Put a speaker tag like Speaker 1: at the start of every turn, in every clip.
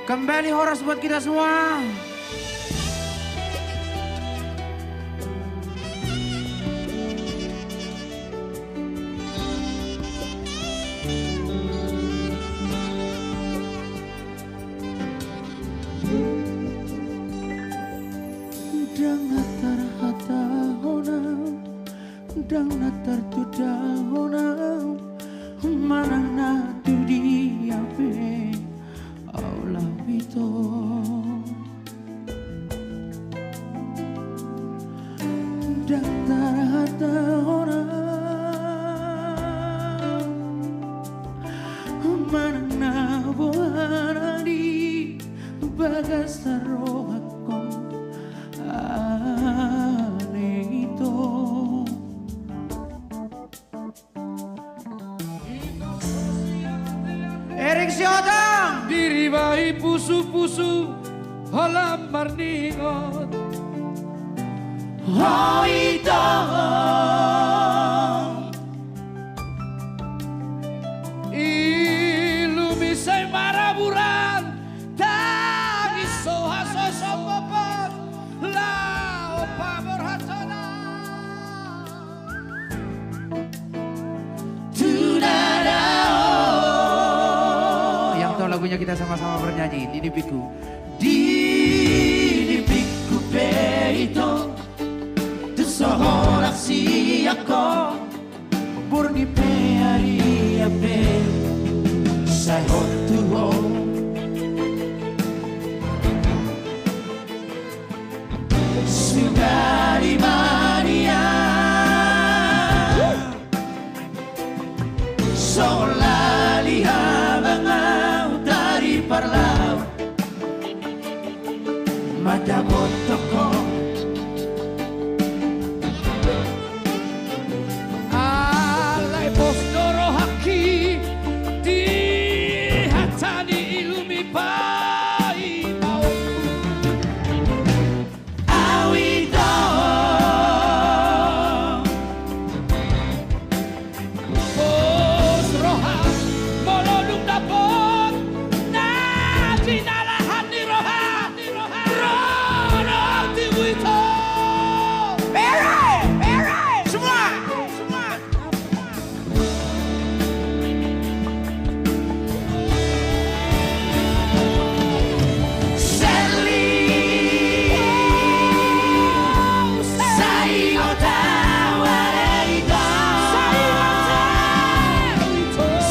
Speaker 1: Kembali Horas buat kita semua.
Speaker 2: Dang natar hata honam, dang natar tu honam, manang na tu diape, aula vito. Dang tar hata honam, manang na buana di bagas tarohakon. Anehito
Speaker 1: Erik Siodang
Speaker 2: diri bayi pusu-pusu halam marningot Hoito ilumisay maraburan tangis soha sosopopan lao pamerhatana Tudadao.
Speaker 1: Yang tahu lagunya kita sama-sama bernyanyi. Didi Piku.
Speaker 2: Didi Piku peito tu sohorak si ako burni pe ari ape sai hotu ho Sugari Maria Solali habang dari parlaw Madabot ako Alay postoro haki Di hatani ilumipai mau Awito Pos roha molodong dapot Na dinalahan ni roha Rono tiwito
Speaker 1: Pere! Pere! Semua! Semua!
Speaker 2: Sally Saigota Warerito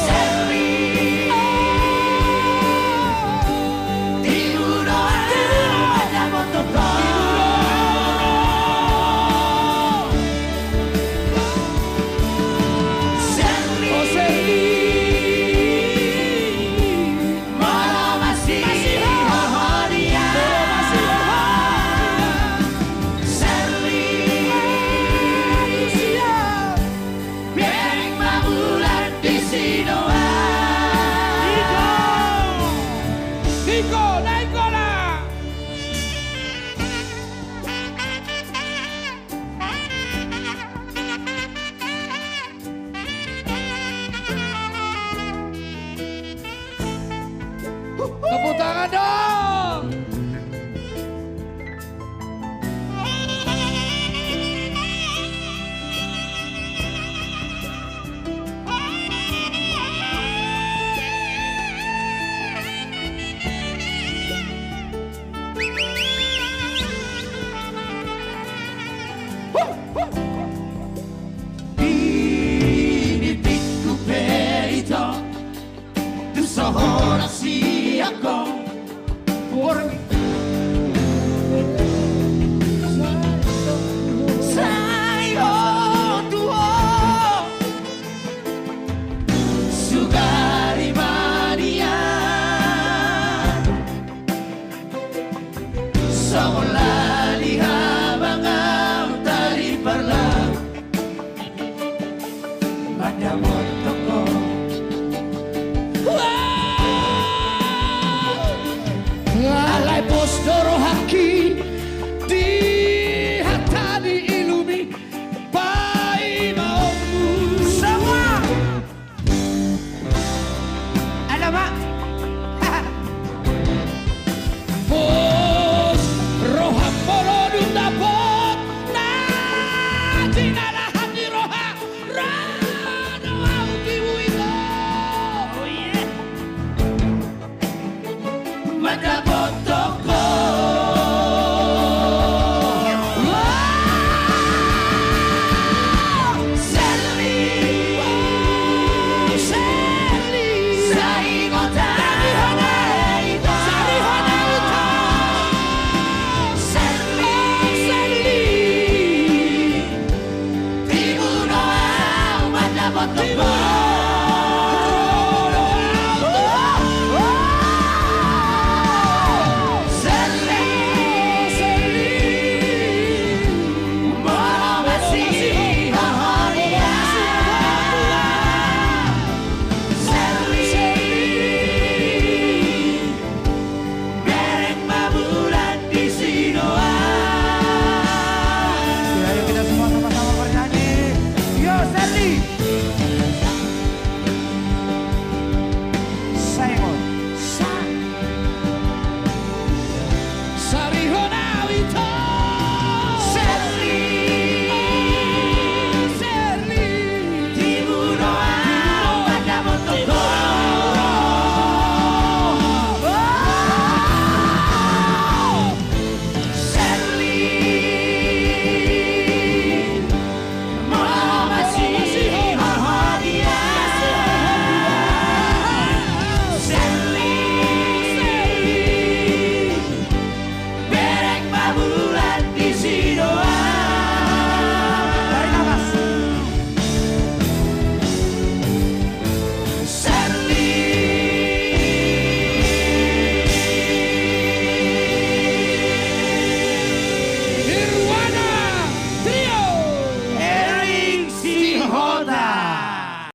Speaker 2: Sally Tiburon Madabot ako Sally Moro masih hohoria Sally Piring mabulan di Sinoa Kiko naik kola Tepuk tangan dong. Bibitku peito tu sohora si ako Sayo tuo Sugari Maria Somolali habang dari parlaw Madamot ako Alay postoro haki di hatani ilumi pai maumu
Speaker 1: Semua! Alamak!
Speaker 2: Madaboto